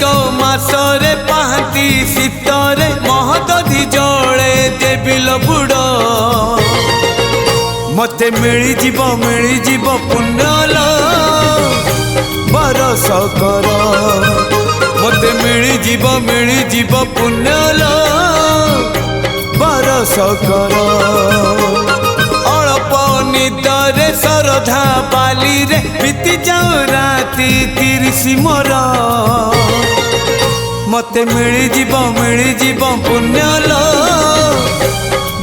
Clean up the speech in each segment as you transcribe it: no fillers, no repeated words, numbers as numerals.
कार्तिक मासरे पाहांती शीतरे महदधि जले देविल बुड़ मते मिलिजिब पुण्यल बरस कर मते मिलिजिब पुण्यल बरस कर अल्प निदरे सरधा बाली रे बीती जाऊ राति 30 मोर मते मिलिजिब पुण्यल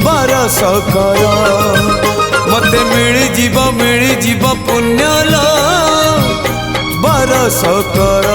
बरस कर मते मिलिजिब पुण्यल बरस कर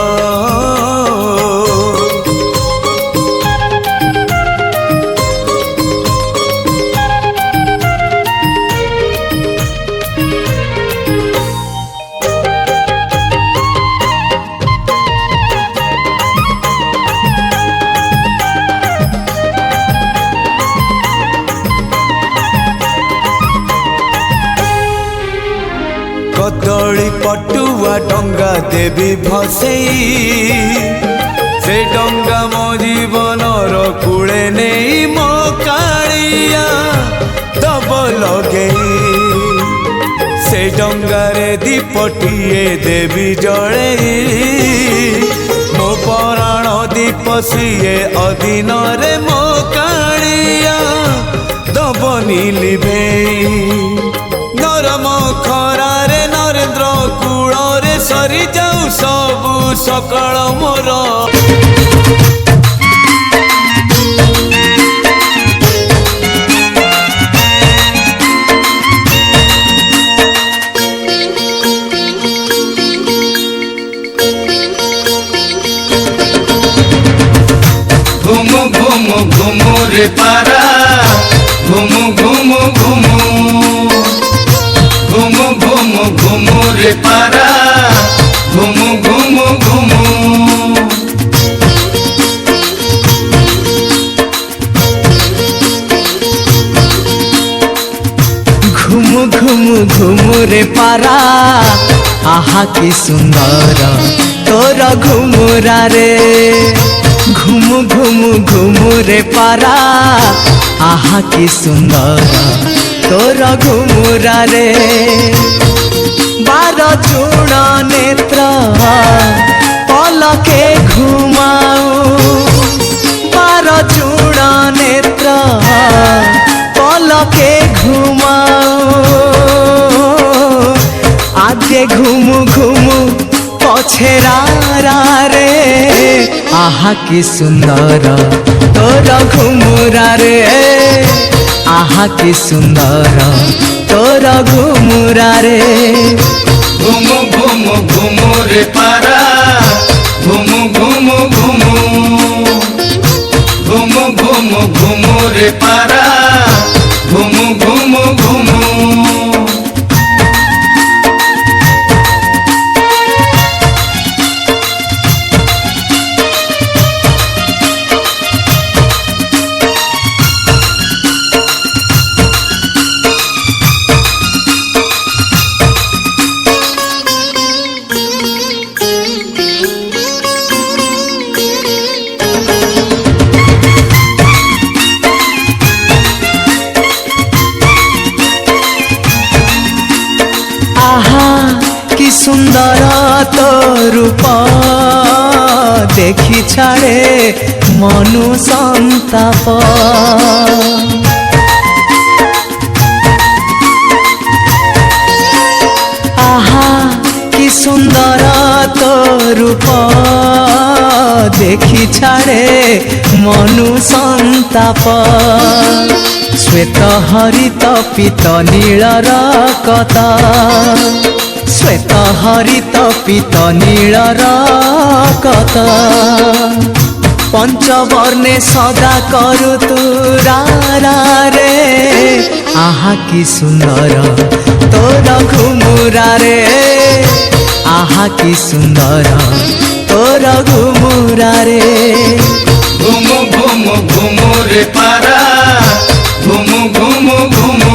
कदली पटुआ डंगा देवी भसई से डंगा मो जीवनर कूले नहीं मो कालिया दब लगे से डंगारे दीपटिए देवी जड़े मो पराण दीप सीए अधीन रे मो कालिया दब नीलिभे नरम खरारे नरेंद्र कूल रे सरी जाऊ सबु सकाळ मोर घुमु घुमु घुमु रे पारा घुमु घुमु घुमु घुमु घुमु घुमु रे पारा घुमु घुमु घुमु घुमु घुमु घुमु रे पारा आहा कि सुंदर तोर घुमुरा रे घुमु घुमु घुमु रे पारा आहा कि सुंदर तोर घुमुरा रे 12 चूर्ण नेत्र पलके घुमाऊ 12 चूर्ण नेत्र पलके घुमाऊ आगे घुमु घुमु पछेरा रे आहा कि सुंदर तोर घुमुरा रे आहा कि सुंदर तोर घुमुरा रे घुमु घुमु घुमु रे पारा घुमु घुमु घुमु घुमु घुमु घुमु रे पारा घुमु घुमु घुमु आहा कि सुंदर तो रूप देखी छाड़े मनु संताप आहा कि सुंदर तो रूप देखी छाड़े मनु संताप श्वेत हरित पीत नीलर कता श्वेत हरित पीत नीलर कता पंचवर्णे सदा करु तुरारा रे आहा कि सुंदर तोर घुमुरा रे आहा कि सुंदर तोर घुमुरा रे घुमु घुमु घुमु रे पारा घुमु घुमु घुमु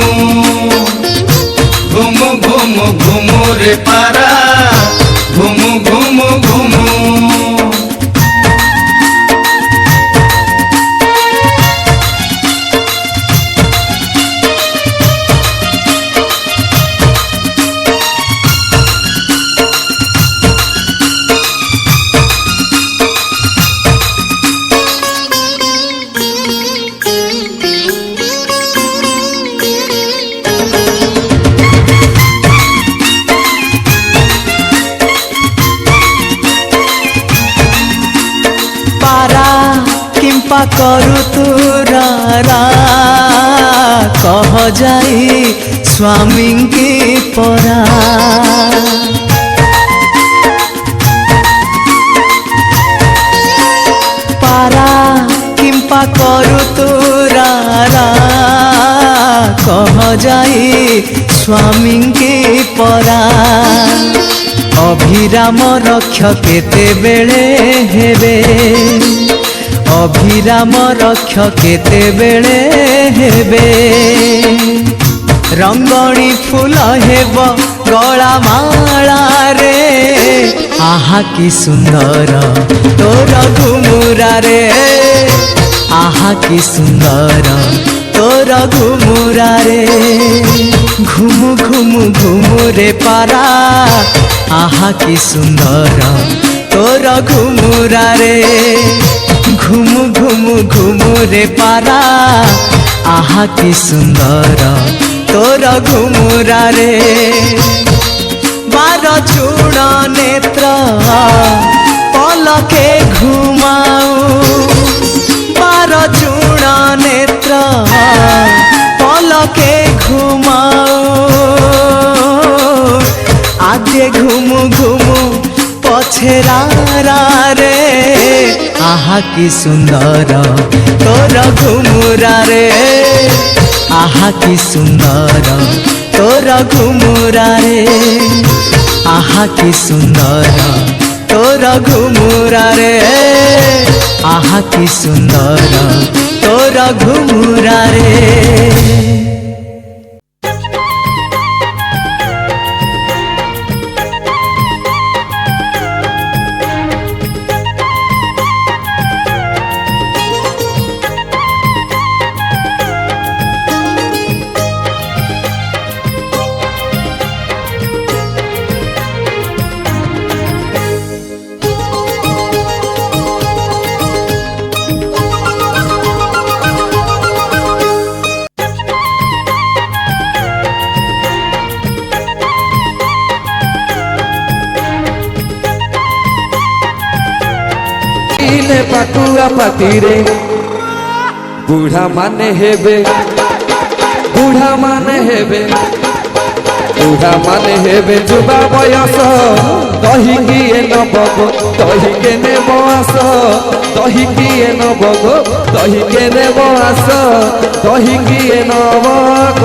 घुमु घुमु घुमु रे पारा घुमु घुमु घुमु করু তুরারা কহ যাই স্বামী কি পরা পারা কিম্পা করু তুরারা কহ যাই স্বামী কি পরা অভিরাম রক্ষ কেতেবেলে হেবে অভিরাম রক্ষ কেতেবেলে হেবে রঙ্গণী ফুল হেব গলা মালারে আহা কি সুন্দর তোর ঘুমুরারে আহা কি সুন্দর তোর ঘুমুরারে ঘুমু ঘুমু ঘুমুরে পারা আহা কি সুন্দর তোর ঘুমুরারে ঘুমু ঘুমু ঘুমুরে পারা আহা কি সুন্দর তোর ঘুমুরারে বার চূড় নেত্র পলকে ঘুমাও বার চূড় নেত্র পলকে ঘুমাও আগে ঘুমু ঘুমু পছেরারে আহা কি সুন্দর তোর ঘুমুরারে আহা কি সুন্দর তোর ঘুমুরারে আহা কি সুন্দর তোর ঘুমুরারে আহা কি সুন্দর তোর ঘুমুরারে পাটুয়া পাতিরে বুঢ়া মানে হেবে বুঢ়া মানে হেবে বুঢ়া মানে হেবে যুবা বয়স দহি কিয়ে নবগ দহি কেনে বয়স দহি কিয়ে নবগ দহি কেনে বয়স দহি কিয়ে নবগ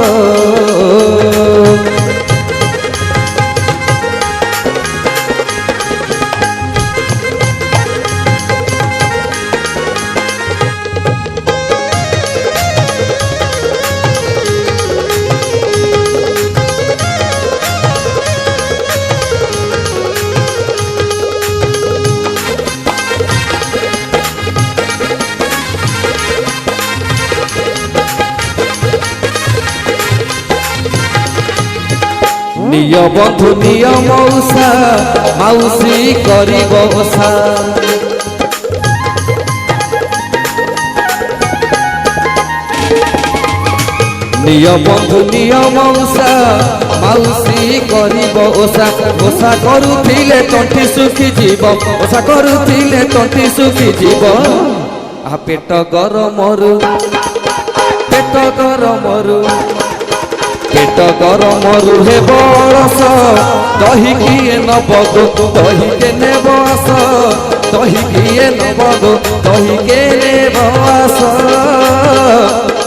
নিয় বন্ধু নিয় মৌসা মাউসী করিব ওষা নিয় বন্ধু নিয় মৌসা মাউসী করিব ওষা ওষা করুଥିଲେ তଣ୍ଟି শুখি ଯିବ ওষা করুଥିଲେ তଣ୍ଟି শুখি ଯିବ আ পেট গরমরু পেট গরমরু পেট গরমরু হেব রস দহি কিয়ে নবগ দহি কেনে বস দহি কিয়ে নবগ দহি কেনে বস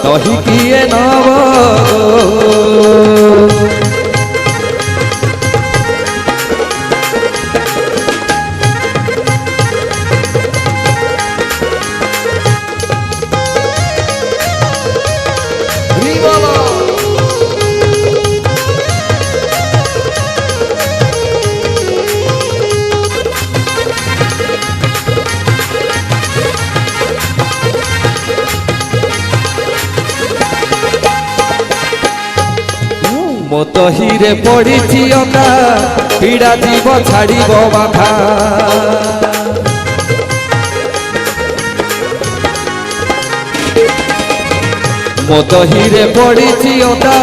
দহি কিয়ে নবগ ମୋ ଦହିରେ ପଡ଼ିଛି ଅଦା ପୀଡ଼ା ଯିବ ଛାଡ଼ିବ ବାଧା ମୋ ଦହିରେ ପଡ଼ିଛି ଅଦା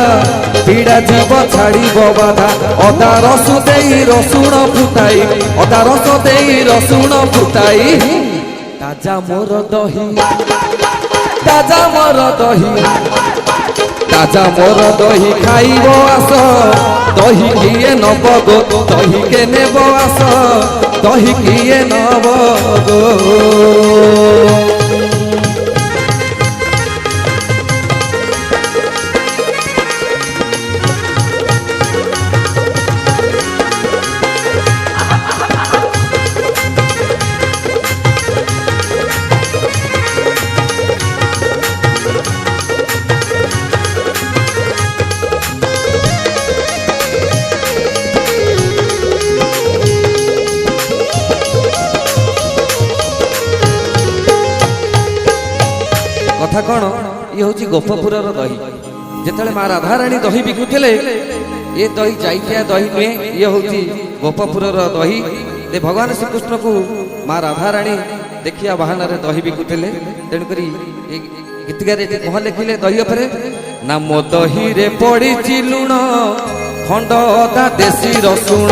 ପୀଡ଼ା ଯିବ ଛାଡ଼ିବ ବାଧା ଅଦା ରସ ଦେଇ ରସୁଣ ଫୁଟାଇ ଅଦା ରସ ଦେଇ ରସୁଣ ଫୁଟାଇ ତାଜା ମୋର ଦହି ताजा मोर दही ताजा मोर दही खाइब आस दही किए नब गो दही के नेब आस दही किए नब गो कथा कौन ये हूँ गोपपुर दही जिते माँ राधाराणी दही बिकुले ये दही जाइकिया दही नुहे ये हूँ गोपपुर दही दे भगवान श्रीकृष्ण को माँ राधाराणी देखिया बाहान दही बिकुले तेणुक गीतिकार कह लिखिले दही उपरे ना मो दही रे पड़ी लुण खंड अदा देशी रसुण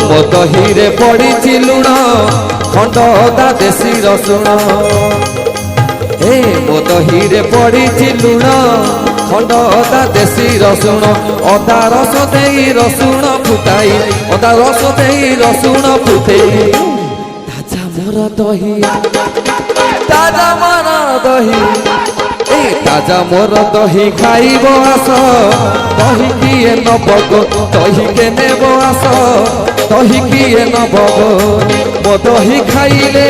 मो दही रे पड़ी लुण खंड अदा देशी रसुण हे मो दही रे पड़ी लुण खंड अदा देशी रसुण अदा रस दे रसुण फुटाई अदा रस दे रसुण फुटेई ताजा मोर दही ताजा मोर दही ताजा मोर दही खाइब आस दही किए नब गो दही के नेब आस दही किए नब गो मो दही खाइले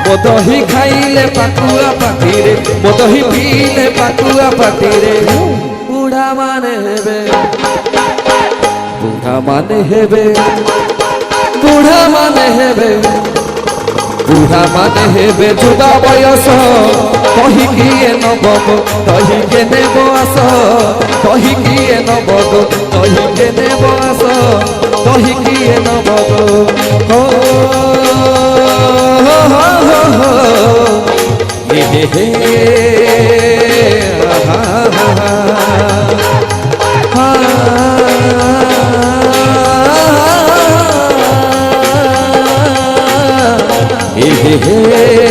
मो दही खाइले पाकुआ पाटिरे मो दही पीले पाकुआ पाटिरे बुढ़ा माने हेबे बुढ़ा माने हेबे बुढ़ा माने हेबे बुढ़ा माने हेबे जुबा बयस दही किए नब गो दही के नेब आस दही किए नब गो दही के नेब आस दही किए नब गो हे